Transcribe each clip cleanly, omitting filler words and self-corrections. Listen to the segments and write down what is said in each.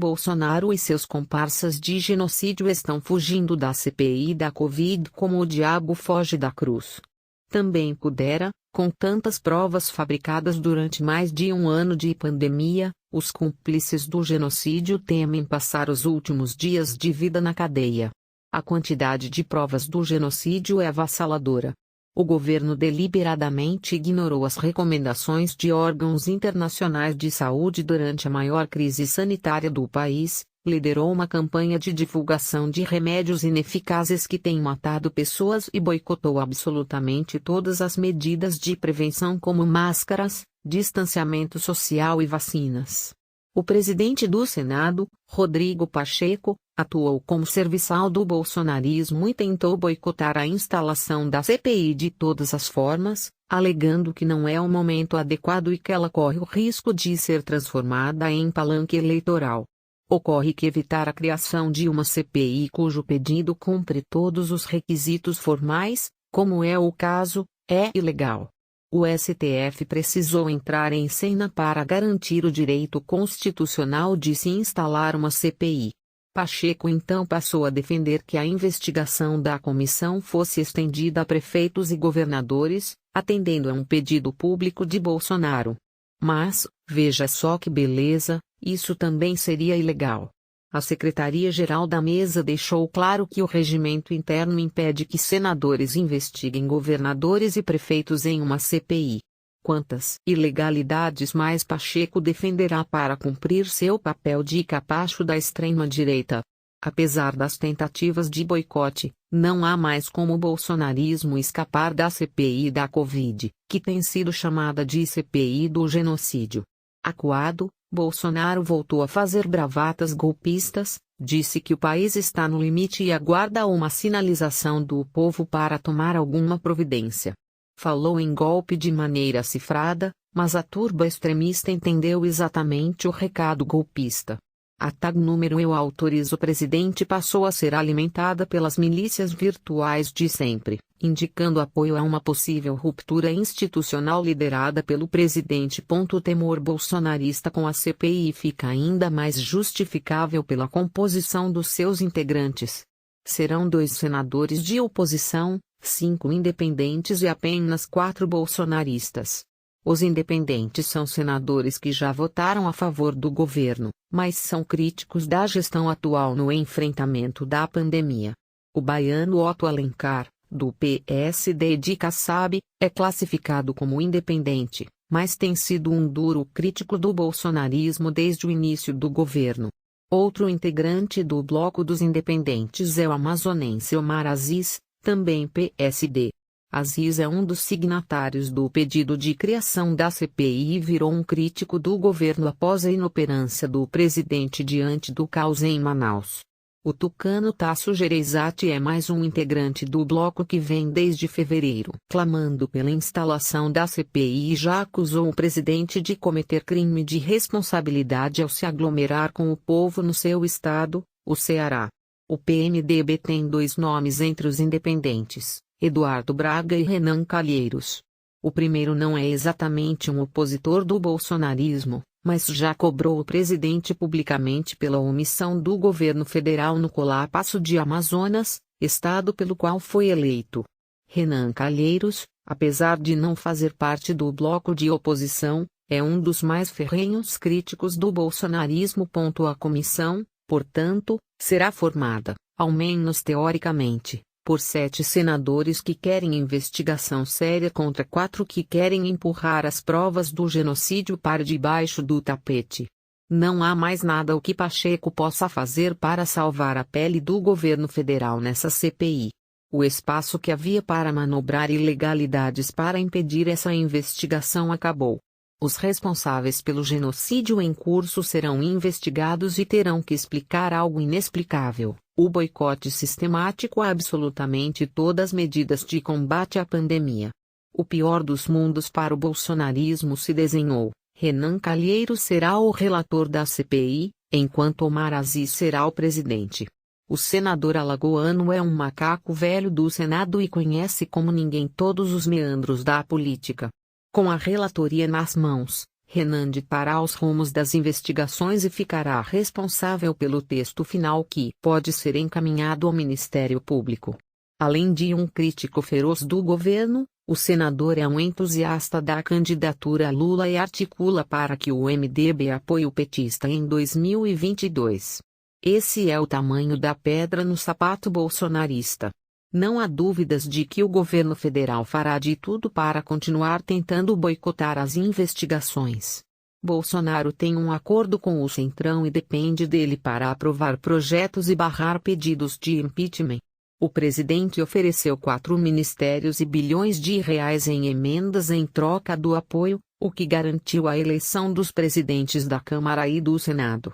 Bolsonaro e seus comparsas de genocídio estão fugindo da CPI da Covid como o diabo foge da cruz. Também pudera, com tantas provas fabricadas durante mais de um ano de pandemia, os cúmplices do genocídio temem passar os últimos dias de vida na cadeia. A quantidade de provas do genocídio é avassaladora. O governo deliberadamente ignorou as recomendações de órgãos internacionais de saúde durante a maior crise sanitária do país, liderou uma campanha de divulgação de remédios ineficazes que têm matado pessoas e boicotou absolutamente todas as medidas de prevenção como máscaras, distanciamento social e vacinas. O presidente do Senado, Rodrigo Pacheco, atuou como serviçal do bolsonarismo e tentou boicotar a instalação da CPI de todas as formas, alegando que não é o momento adequado e que ela corre o risco de ser transformada em palanque eleitoral. Ocorre que evitar a criação de uma CPI cujo pedido cumpre todos os requisitos formais, como é o caso, é ilegal. O STF precisou entrar em cena para garantir o direito constitucional de se instalar uma CPI. Pacheco então passou a defender que a investigação da comissão fosse estendida a prefeitos e governadores, atendendo a um pedido público de Bolsonaro. Mas, veja só que beleza, isso também seria ilegal. A Secretaria-Geral da Mesa deixou claro que o regimento interno impede que senadores investiguem governadores e prefeitos em uma CPI. Quantas ilegalidades mais Pacheco defenderá para cumprir seu papel de capacho da extrema-direita? Apesar das tentativas de boicote, não há mais como o bolsonarismo escapar da CPI da Covid, que tem sido chamada de CPI do genocídio. Acuado, Bolsonaro voltou a fazer bravatas golpistas, disse que o país está no limite e aguarda uma sinalização do povo para tomar alguma providência. Falou em golpe de maneira cifrada, mas a turba extremista entendeu exatamente o recado golpista. A tag número "Eu autorizo" o presidente passou a ser alimentada pelas milícias virtuais de sempre, indicando apoio a uma possível ruptura institucional liderada pelo presidente. O temor bolsonarista com a CPI fica ainda mais justificável pela composição dos seus integrantes. Serão 2 senadores de oposição, 5 independentes e apenas 4 bolsonaristas. Os independentes são senadores que já votaram a favor do governo, mas são críticos da gestão atual no enfrentamento da pandemia. O baiano Otto Alencar, do PSD de Kassab, é classificado como independente, mas tem sido um duro crítico do bolsonarismo desde o início do governo. Outro integrante do bloco dos independentes é o amazonense Omar Aziz, também PSD. Aziz é um dos signatários do pedido de criação da CPI e virou um crítico do governo após a inoperância do presidente diante do caos em Manaus. O tucano Tasso Gereissati é mais um integrante do bloco que vem desde fevereiro clamando pela instalação da CPI e já acusou o presidente de cometer crime de responsabilidade ao se aglomerar com o povo no seu estado, o Ceará. O PMDB tem 2 nomes entre os independentes: Eduardo Braga e Renan Calheiros. O primeiro não é exatamente um opositor do bolsonarismo, mas já cobrou o presidente publicamente pela omissão do governo federal no colapso de Amazonas, estado pelo qual foi eleito. Renan Calheiros, apesar de não fazer parte do bloco de oposição, é um dos mais ferrenhos críticos do bolsonarismo. A comissão, portanto, será formada, ao menos teoricamente, por 7 senadores que querem investigação séria contra 4 que querem empurrar as provas do genocídio para debaixo do tapete. Não há mais nada o que Pacheco possa fazer para salvar a pele do governo federal nessa CPI. O espaço que havia para manobrar ilegalidades para impedir essa investigação acabou. Os responsáveis pelo genocídio em curso serão investigados e terão que explicar algo inexplicável: o boicote sistemático a absolutamente todas as medidas de combate à pandemia. O pior dos mundos para o bolsonarismo se desenhou: Renan Calheiros será o relator da CPI, enquanto Omar Aziz será o presidente. O senador alagoano é um macaco velho do Senado e conhece como ninguém todos os meandros da política. Com a relatoria nas mãos, Renan ditará os rumos das investigações e ficará responsável pelo texto final que pode ser encaminhado ao Ministério Público. Além de um crítico feroz do governo, o senador é um entusiasta da candidatura a Lula e articula para que o MDB apoie o petista em 2022. Esse é o tamanho da pedra no sapato bolsonarista. Não há dúvidas de que o governo federal fará de tudo para continuar tentando boicotar as investigações. Bolsonaro tem um acordo com o Centrão e depende dele para aprovar projetos e barrar pedidos de impeachment. O presidente ofereceu 4 ministérios e bilhões de reais em emendas em troca do apoio, o que garantiu a eleição dos presidentes da Câmara e do Senado.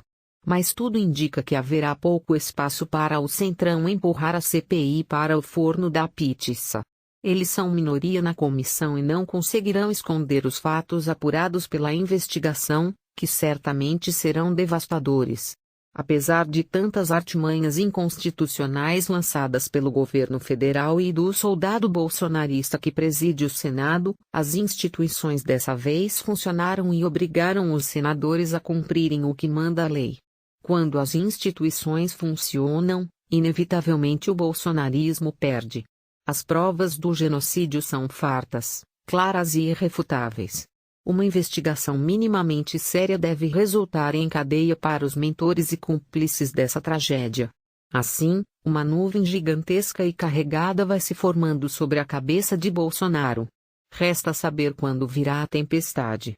Mas tudo indica que haverá pouco espaço para o Centrão empurrar a CPI para o forno da pizza. Eles são minoria na comissão e não conseguirão esconder os fatos apurados pela investigação, que certamente serão devastadores. Apesar de tantas artimanhas inconstitucionais lançadas pelo governo federal e do soldado bolsonarista que preside o Senado, as instituições dessa vez funcionaram e obrigaram os senadores a cumprirem o que manda a lei. Quando as instituições funcionam, inevitavelmente o bolsonarismo perde. As provas do genocídio são fartas, claras e irrefutáveis. Uma investigação minimamente séria deve resultar em cadeia para os mentores e cúmplices dessa tragédia. Assim, uma nuvem gigantesca e carregada vai se formando sobre a cabeça de Bolsonaro. Resta saber quando virá a tempestade.